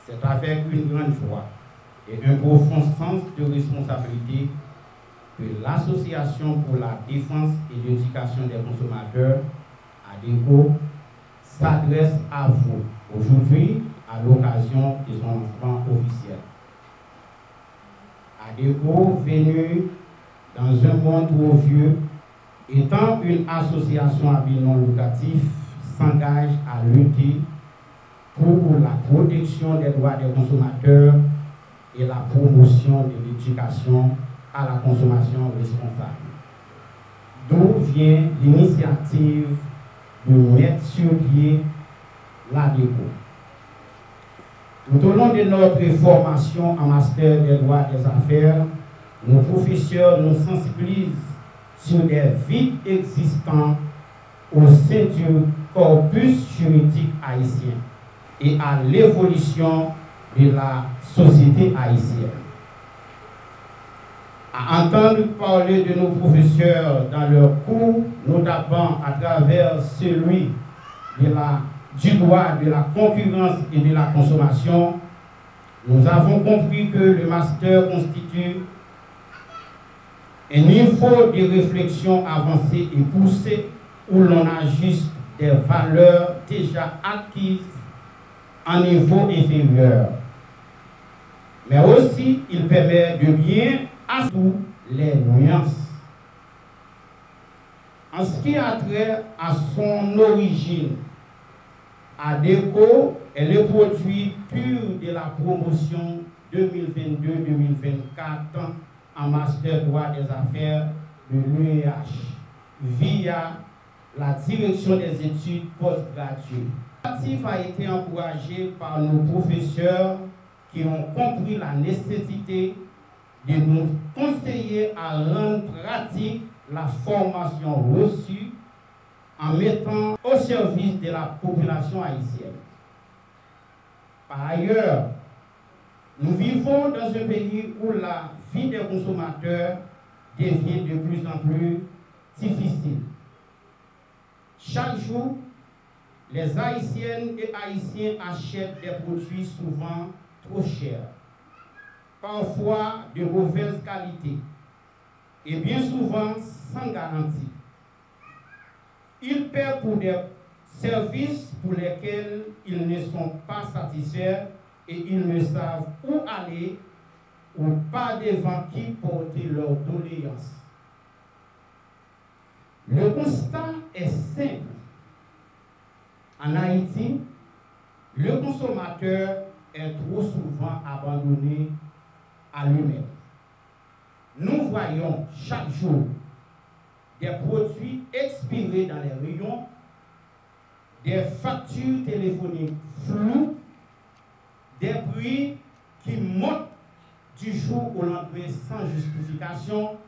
C'est avec une grande joie et un profond sens de responsabilité que l'Association pour la défense et l'éducation des consommateurs, ADECO, s'adresse à vous aujourd'hui à l'occasion de son lancement officiel. ADECO, venu dans un monde trop vieux, étant une association à but non lucratif, s'engage à lutter pour la protection des droits des consommateurs et la promotion de l'éducation à la consommation responsable. D'où vient l'initiative de mettre sur pied l'ADECO. Tout au long de notre formation en master des droits des affaires, nos professeurs nous sensibilisent sur des vides existants au sein du corpus juridique haïtien et à l'évolution de la société haïtienne. À entendre parler de nos professeurs dans leurs cours, notamment à travers celui du droit de la concurrence et de la consommation, nous avons compris que le master constitue un niveau de réflexion avancé et poussé où l'on ajuste des valeurs déjà acquises en niveau inférieur. Mais aussi, il permet de bien assurer les nuances. En ce qui a trait à son origine, ADECO est le produit pur de la promotion 2022-2024 en master droit des affaires de l'UEH via la direction des études postgraduées. L'initiative a été encouragée par nos professeurs qui ont compris la nécessité de nous conseiller à rendre pratique la formation reçue en mettant au service de la population haïtienne. Par ailleurs, nous vivons dans un pays où la vie des consommateurs devient de plus en plus difficile. Chaque jour, les Haïtiennes et Haïtiens achètent des produits souvent trop chers, parfois de mauvaise qualité et bien souvent sans garantie. Ils paient pour des services pour lesquels ils ne sont pas satisfaits et ils ne savent où aller ou pas devant qui porter leurs doléances. Le constat est simple. En Haïti, le consommateur est trop souvent abandonné à lui-même. Nous voyons chaque jour des produits expirés dans les rayons, des factures téléphoniques floues, des prix qui montent du jour au lendemain sans justification,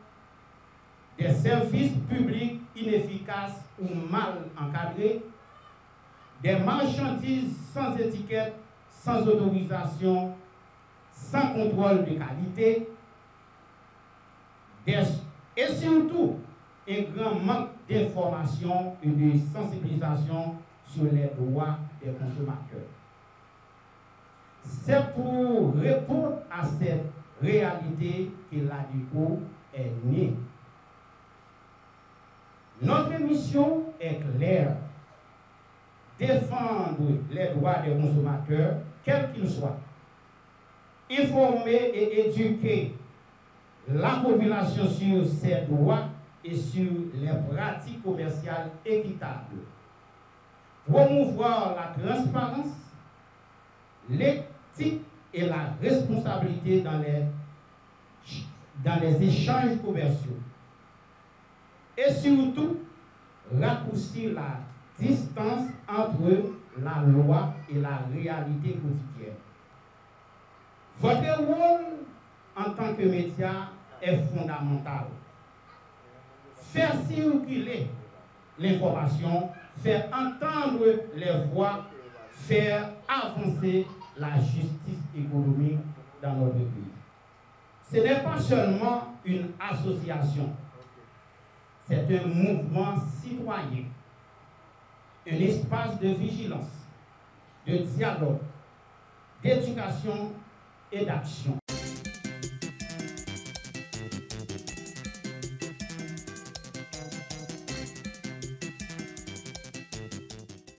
des services publics inefficaces ou mal encadrés, des marchandises sans étiquette, sans autorisation, sans contrôle de qualité, et surtout un grand manque d'information et de sensibilisation sur les droits des consommateurs. C'est pour répondre à cette réalité que l'ADECO est née. Notre mission est claire: défendre les droits des consommateurs, quels qu'ils soient, informer et éduquer la population sur ses droits et sur les pratiques commerciales équitables, promouvoir la transparence, l'éthique et la responsabilité dans les échanges commerciaux, et surtout raccourcir la distance entre la loi et la réalité quotidienne. Votre rôle en tant que média est fondamental. Faire circuler l'information, faire entendre les voix, faire avancer la justice économique dans notre pays. Ce n'est pas seulement une association, c'est un mouvement citoyen, un espace de vigilance, de dialogue, d'éducation et d'action.